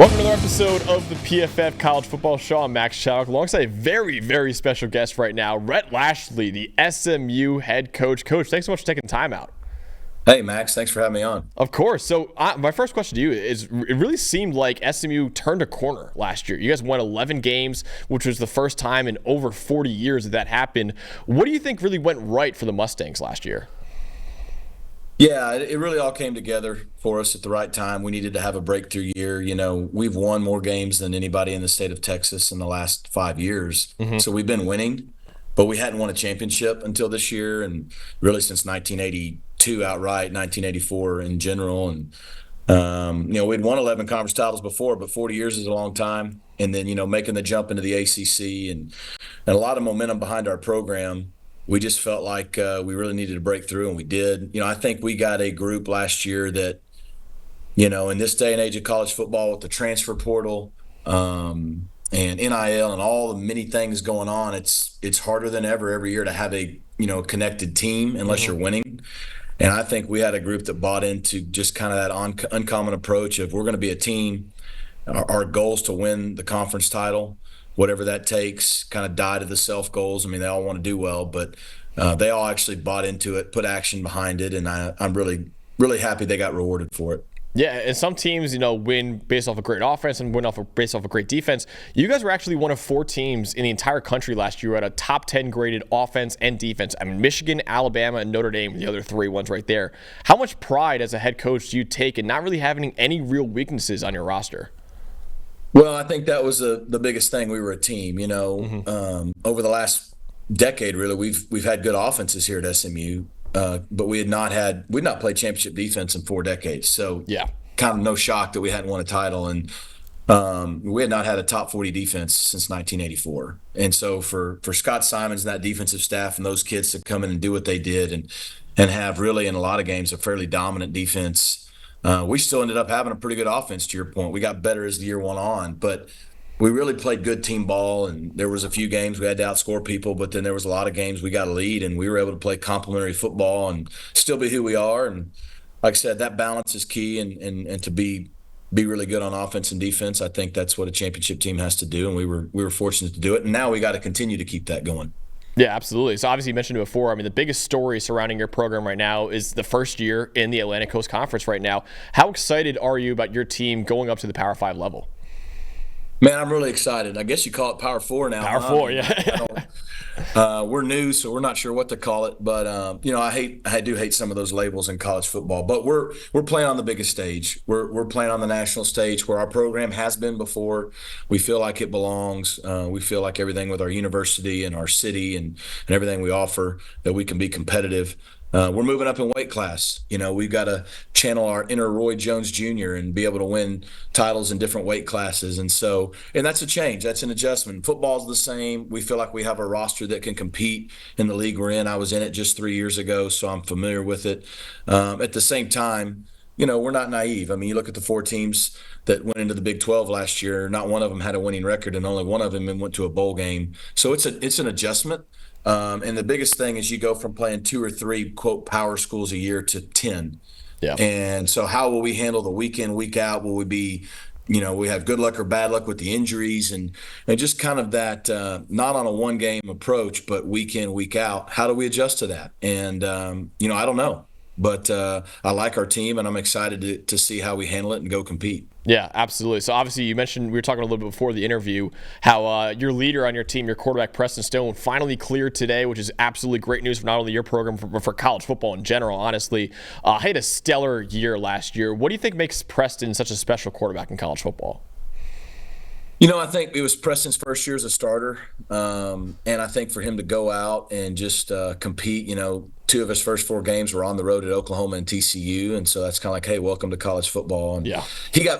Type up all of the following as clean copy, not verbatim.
Welcome to another episode of the PFF College Football Show. I'm Max Chadwick alongside a very, very special guest right now, Rhett Lashlee, the SMU head coach. Coach, thanks so much for taking the time out. Hey, Max. Thanks for having me on. Of course. So my first question to you is, it really seemed like SMU turned a corner last year. You guys won 11 games, which was the first time in over 40 years that happened. What do you think really went right for the Mustangs last year? Yeah, it really all came together for us at the right time. We needed to have a breakthrough year. You know, we've won more games than anybody in the state of Texas in the last 5 years. So we've been winning, but we hadn't won a championship until this year, and really since 1982 outright, 1984 in general. And, we'd won 11 conference titles before, but 40 years is a long time. And then, making the jump into the ACC and a lot of momentum behind our program. We just felt like we really needed to break through, and we did. I think we got a group last year that, in this day and age of college football with the transfer portal and NIL and all the many things going on, it's harder than ever every year to have a, connected team unless you're winning. And I think we had a group that bought into just kind of that uncommon approach of we're going to be a team. Our goal is to win the conference title. Whatever that takes, kind of die to the self goals. I mean, they all want to do well, but they all actually bought into it, put action behind it, and I'm really, really happy they got rewarded for it. Yeah, and some teams, win based off a great offense and based off a great defense. You guys were actually one of 4 teams in the entire country last year at a top 10 graded offense and defense. I mean, Michigan, Alabama, and Notre Dame were the other 3 ones right there. How much pride as a head coach do you take in not really having any real weaknesses on your roster? Well, I think that was the biggest thing. We were a team, over the last decade, really, we've had good offenses here at SMU, but we'd not played championship defense in 4 decades. So yeah, kind of no shock that we hadn't won a title. And we had not had a top 40 defense since 1984. And so for Scott Simons and that defensive staff and those kids to come in and do what they did and have really in a lot of games a fairly dominant defense. We still ended up having a pretty good offense, to your point. We got better as the year went on, but we really played good team ball, and there was a few games we had to outscore people, but then there was a lot of games we got a lead, and we were able to play complementary football and still be who we are. And like I said, that balance is key, and to be really good on offense and defense. I think that's what a championship team has to do, and we were fortunate to do it. And now we got to continue to keep that going. Yeah, absolutely. So obviously you mentioned it before. I mean, the biggest story surrounding your program right now is the first year in the Atlantic Coast Conference right now. How excited are you about your team going up to the Power 5 level? Man, I'm really excited. I guess you call it Power 4 now. Power 4, yeah. We're new, so we're not sure what to call it. But I do hate some of those labels in college football. But we're playing on the biggest stage. We're playing on the national stage where our program has been before. We feel like it belongs. We feel like everything with our university and our city and everything we offer that we can be competitive. We're moving up in weight class. We've got to channel our inner Roy Jones Jr. and be able to win titles in different weight classes. And that's a change. That's an adjustment. Football's the same. We feel like we have a roster that can compete in the league we're in. I was in it just 3 years ago, so I'm familiar with it. At the same time, we're not naive. I mean, you look at the 4 teams that went into the Big 12 last year, not one of them had a winning record, and only one of them went to a bowl game. So it's an adjustment. And the biggest thing is you go from playing 2 or 3, quote, power schools a year to 10. Yeah. And so how will we handle the week in, week out? Will we be, we have good luck or bad luck with the injuries and just kind of that, not on a one game approach, but week in, week out. How do we adjust to that? And, I don't know. But I like our team, and I'm excited to see how we handle it and go compete. Yeah, absolutely. So obviously you mentioned, we were talking a little bit before the interview, how your leader on your team, your quarterback Preston Stone, finally cleared today, which is absolutely great news for not only your program, but for college football in general, honestly. He had a stellar year last year. What do you think makes Preston such a special quarterback in college football? I think it was Preston's first year as a starter, and I think for him to go out and just compete, 2 of his first 4 games were on the road at Oklahoma and TCU, and so that's kind of like, hey, welcome to college football. And yeah,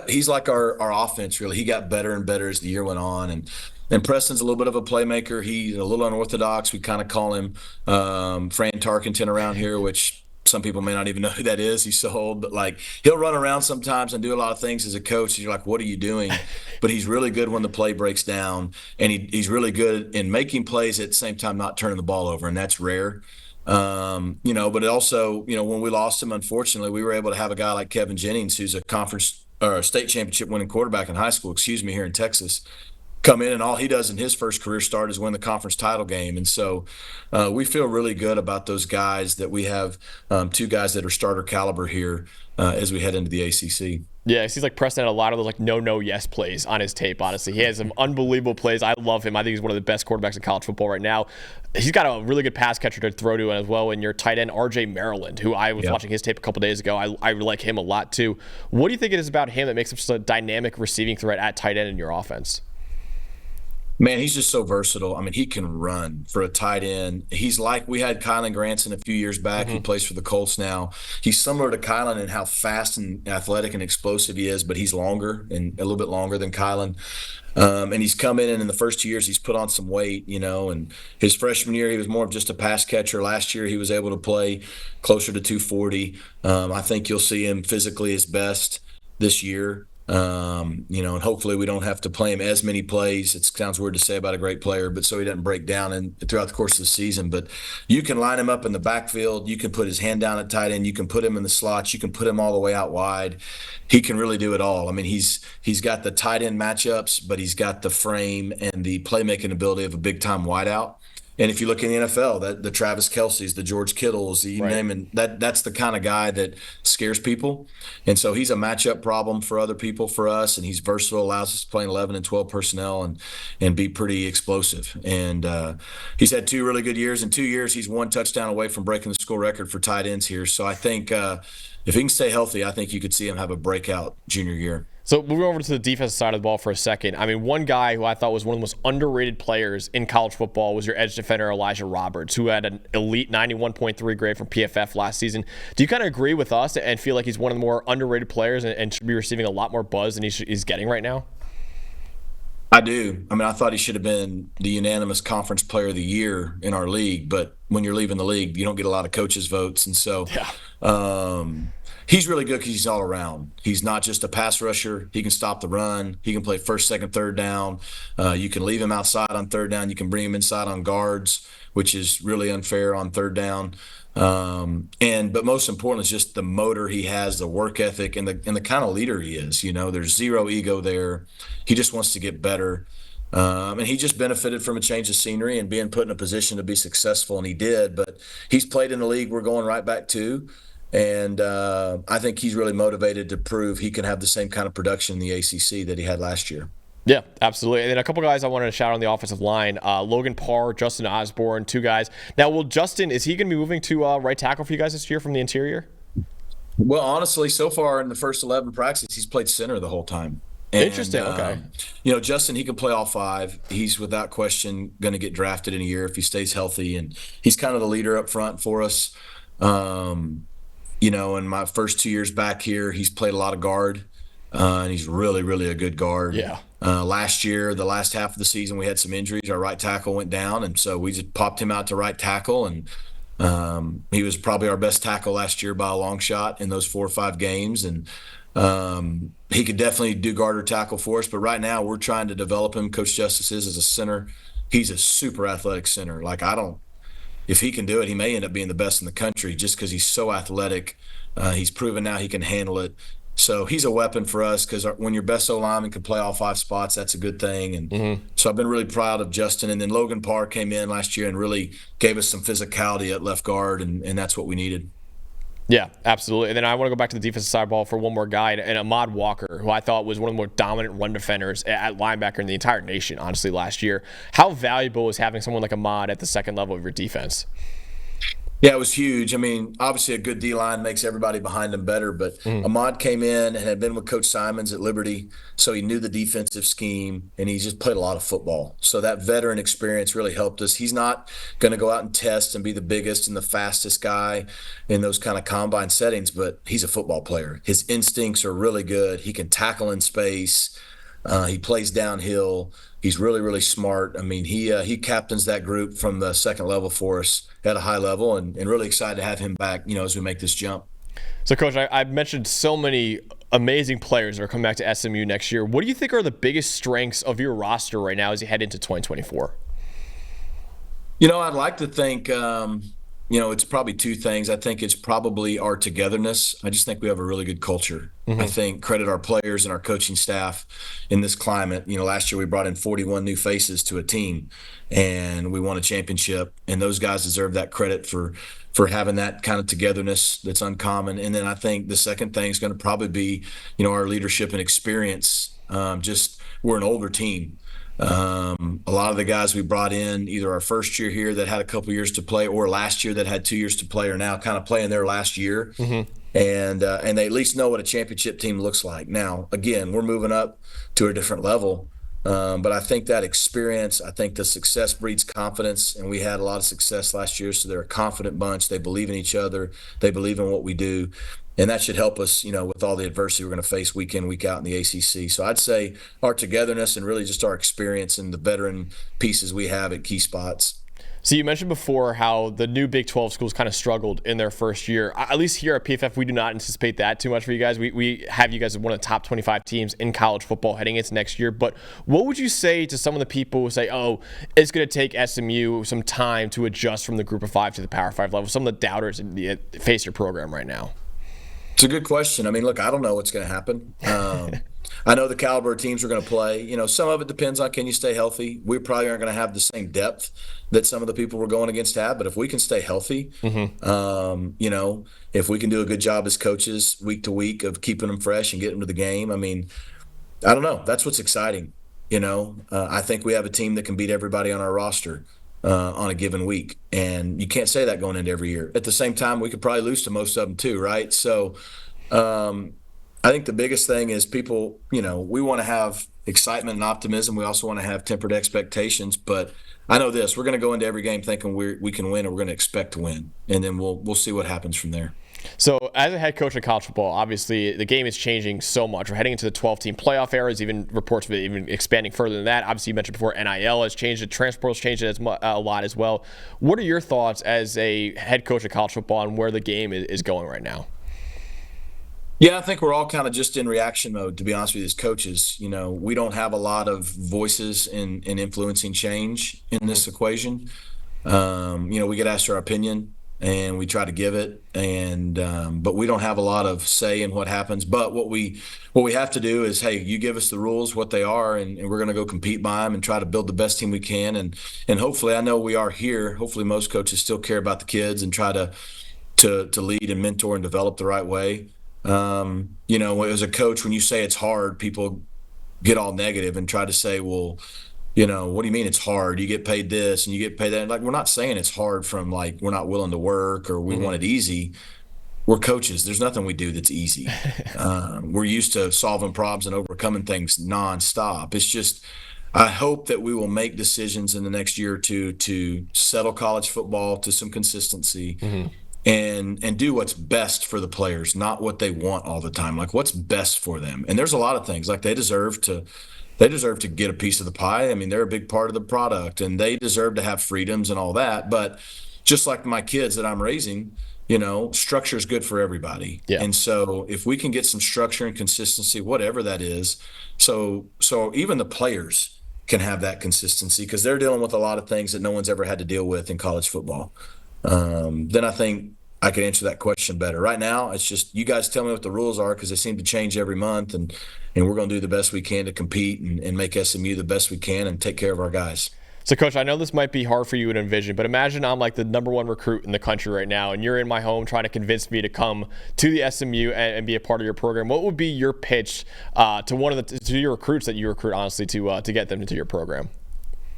he's like our offense, really. He got better and better as the year went on, and Preston's a little bit of a playmaker. He's a little unorthodox. We kind of call him Fran Tarkenton around here, which some people may not even know who that is. He's so old, but he'll run around sometimes and do a lot of things as a coach. And you're like, what are you doing? But he's really good when the play breaks down, and he's really good in making plays at the same time not turning the ball over, and that's rare. But it also, when we lost him, unfortunately, we were able to have a guy like Kevin Jennings, who's a conference or a state championship winning quarterback in high school, here in Texas, come in and all he does in his first career start is win the conference title game. And so we feel really good about those guys, that we have two guys that are starter caliber here as we head into the ACC. Yeah, it seems like Preston had a lot of those like no, yes plays on his tape, honestly. He has some unbelievable plays. I love him. I think he's one of the best quarterbacks in college football right now. He's got a really good pass catcher to throw to as well. And your tight end, RJ Maryland, who I was watching his tape a couple days ago. I like him a lot too. What do you think it is about him that makes him such a dynamic receiving threat at tight end in your offense? Man, he's just so versatile. I mean, he can run for a tight end. He's like, we had Kylan Granson a few years back. He plays for the Colts now. He's similar to Kylan in how fast and athletic and explosive he is, but he's longer and a little bit longer than Kylan. And he's come in, and in the first 2 years, he's put on some weight, and his freshman year, he was more of just a pass catcher. Last year, he was able to play closer to 240. I think you'll see him physically his best this year. And hopefully we don't have to play him as many plays. It sounds weird to say about a great player, but so he doesn't break down throughout the course of the season. But you can line him up in the backfield. You can put his hand down at tight end. You can put him in the slots. You can put him all the way out wide. He can really do it all. I mean, he's got the tight end matchups, but he's got the frame and the playmaking ability of a big-time wideout. And if you look in the NFL, the Travis Kelce's, the George Kittles, you name it, that's the kind of guy that scares people. And so he's a matchup problem for other people, for us, and he's versatile, allows us to play in 11 and 12 personnel and be pretty explosive. And he's had 2 really good years. In 2 years, he's 1 touchdown away from breaking the school record for tight ends here. So I think if he can stay healthy, I think you could see him have a breakout junior year. So moving over to the defensive side of the ball for a second. I mean, one guy who I thought was one of the most underrated players in college football was your edge defender, Elijah Roberts, who had an elite 91.3 grade from PFF last season. Do you kind of agree with us and feel like he's one of the more underrated players and should be receiving a lot more buzz than he's getting right now? I do. I mean, I thought he should have been the unanimous conference player of the year in our league, but when you're leaving the league, you don't get a lot of coaches' votes. And so he's really good because he's all around. He's not just a pass rusher. He can stop the run. He can play first, second, third down. You can leave him outside on third down. You can bring him inside on guards, which is really unfair on third down. But most important is just the motor he has, the work ethic, and the kind of leader he is. There's zero ego there. He just wants to get better. And he just benefited from a change of scenery and being put in a position to be successful, and he did. But he's played in the league we're going right back to. And I think he's really motivated to prove he can have the same kind of production in the ACC that he had last year. Yeah, absolutely. And then a couple guys I wanted to shout on the offensive line, Logan Parr, Justin Osborne, 2 guys. Now, is he going to be moving to right tackle for you guys this year from the interior? Well, honestly, so far in the first 11 practices, he's played center the whole time. And, interesting. Okay. Justin, he can play all 5. He's without question going to get drafted in a year if he stays healthy. And he's kind of the leader up front for us. In my first 2 years back here, he's played a lot of guard. And he's really, really a good guard. Yeah. Last year, the last half of the season, we had some injuries. Our right tackle went down, and so we just popped him out to right tackle. And he was probably our best tackle last year by a long shot in those 4 or 5 games. And he could definitely do guard or tackle for us. But right now, we're trying to develop him. Coach Justice is as a center. He's a super athletic center. If he can do it, he may end up being the best in the country just because he's so athletic. He's proven now he can handle it. So he's a weapon for us because when your best O-lineman can play all 5 spots, that's a good thing. And so I've been really proud of Justin. And then Logan Parr came in last year and really gave us some physicality at left guard, and that's what we needed. Yeah, absolutely. And then I want to go back to the defensive side ball for one more guy, and Ahmad Walker, who I thought was one of the more dominant run defenders at linebacker in the entire nation, honestly, last year. How valuable is having someone like Ahmad at the second level of your defense? Yeah, it was huge. I mean, obviously a good D-line makes everybody behind him better, but Ahmad came in and had been with Coach Simons at Liberty, so he knew the defensive scheme, and he just played a lot of football. So that veteran experience really helped us. He's not going to go out and test and be the biggest and the fastest guy in those kind of combine settings, but he's a football player. His instincts are really good. He can tackle in space. He plays downhill. He's really, really smart. I mean, he captains that group from the second level for us at a high level, and really excited to have him back, as we make this jump. So, Coach, I've mentioned so many amazing players that are coming back to SMU next year. What do you think are the biggest strengths of your roster right now as you head into 2024? I'd like to think it's probably two things. I think it's probably our togetherness. I just think we have a really good culture. I think credit our players and our coaching staff in this climate. Last year we brought in 41 new faces to a team and we won a championship, and those guys deserve that credit for having that kind of togetherness that's uncommon. And then I think the second thing is going to probably be, our leadership and experience. Just we're an older team. A lot of the guys we brought in, either our first year here that had a couple years to play, or last year that had 2 years to play, are now kind of playing their last year, and they at least know what a championship team looks like. Now, again, we're moving up to a different level, but I think that experience, I think the success breeds confidence, and we had a lot of success last year. So they're a confident bunch. They believe in each other. They believe in what we do. And that should help us, with all the adversity we're going to face week in, week out in the ACC. So I'd say our togetherness and really just our experience and the veteran pieces we have at key spots. So you mentioned before how the new Big 12 schools kind of struggled in their first year. At least here at PFF, we do not anticipate that too much for you guys. We have you guys as one of the top 25 teams in college football heading into next year. But what would you say to some of the people who say, oh, it's going to take SMU some time to adjust from the Group of Five to the Power Five level? Some of the doubters that face your program right now. It's a good question. I mean, look, I don't know what's going to happen. I know the caliber of teams we're going to play. Some of it depends on, can you stay healthy? We probably aren't going to have the same depth that some of the people we're going against have. But if we can stay healthy, if we can do a good job as coaches week to week of keeping them fresh and getting them to the game, I mean, I don't know. That's what's exciting. I think we have a team that can beat everybody on our roster on a given week. And you can't say that going into every year. At the same time, we could probably lose to most of them too, right? So I think the biggest thing is people, we want to have excitement and optimism. We also want to have tempered expectations. But I know this, we're going to go into every game thinking we can win, and we're going to expect to win. And then we'll see what happens from there. So as a head coach in college football, obviously the game is changing so much. We're heading into the 12-team playoff era. There's even reports of it even expanding further than that. Obviously, you mentioned before NIL has changed it. Transfer has changed it a lot as well. What are your thoughts as a head coach of college football on where the game is going right now? Yeah, I think we're all kind of just in reaction mode, to be honest with you, as coaches. We don't have a lot of voices in influencing change in this equation. We get asked our opinion, and we try to give it, but we don't have a lot of say in what happens. But what we have to do is, hey, you give us the rules, what they are, and we're going to go compete by them and try to build the best team we can. And hopefully, I know we are here. Hopefully, most coaches still care about the kids and try to lead and mentor and develop the right way. As a coach, when you say it's hard, people get all negative and try to say, well, what do you mean it's hard? You get paid this and you get paid that. Like, we're not saying it's hard from like we're not willing to work or we want it easy. We're coaches. There's nothing we do that's easy. We're used to solving problems and overcoming things nonstop. It's just, I hope that we will make decisions in the next year or two to settle college football to some consistency. And do what's best for the players, not what they want all the time. Like, what's best for them. And there's a lot of things like they deserve to get a piece of the pie. I mean, they're a big part of the product, and they deserve to have freedoms and all that. But just like my kids that I'm raising, structure is good for everybody. Yeah. And so if we can get some structure and consistency, whatever that is, so even the players can have that consistency because they're dealing with a lot of things that no one's ever had to deal with in college football. Then I think I could answer that question better. Right now, it's just you guys tell me what the rules are because they seem to change every month, and we're going to do the best we can to compete and make SMU the best we can and take care of our guys. So, Coach, I know this might be hard for you to envision, but imagine I'm like the number one recruit in the country right now, and you're in my home trying to convince me to come to the SMU and be a part of your program. What would be your pitch to your recruits that you recruit, honestly, to get them into your program?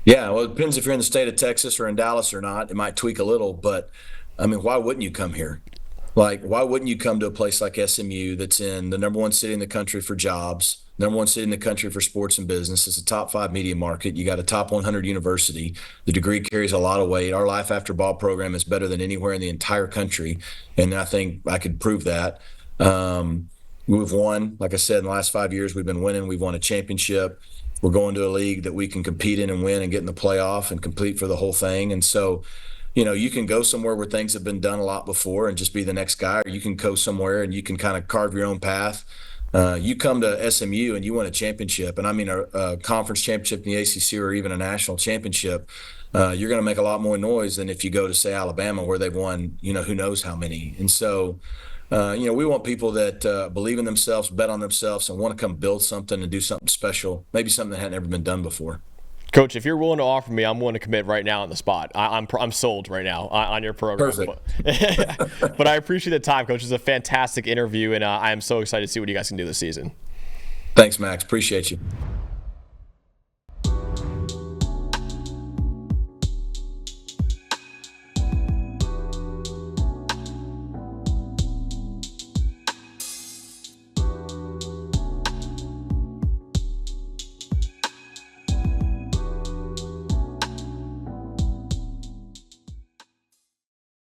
Yeah, well, it depends if you're in the state of Texas or in Dallas or not. It might tweak a little, but I mean, why wouldn't you come here? Like, why wouldn't you come to a place like SMU that's in the number one city in the country for jobs, number one city in the country for sports and business? It's a top 5 media market. You got a top 100 university. The degree carries a lot of weight. Our Life After Ball program is better than anywhere in the entire country, and I think I could prove that. We've won, like I said, in the last 5 years, we've been winning. We've won a championship. We're going to a league that we can compete in and win and get in the playoff and compete for the whole thing. And so, you can go somewhere where things have been done a lot before and just be the next guy, or you can go somewhere and you can kind of carve your own path. You come to SMU and you win a championship, and I mean a conference championship in the ACC or even a national championship, you're going to make a lot more noise than if you go to, say, Alabama, where they've won, who knows how many. And so, we want people that believe in themselves, bet on themselves, and want to come build something and do something special, maybe something that hadn't ever been done before. Coach, if you're willing to offer me, I'm willing to commit right now on the spot. I'm sold right now on your program. Perfect. But I appreciate the time, Coach. It's a fantastic interview, and I am so excited to see what you guys can do this season. Thanks, Max. Appreciate you.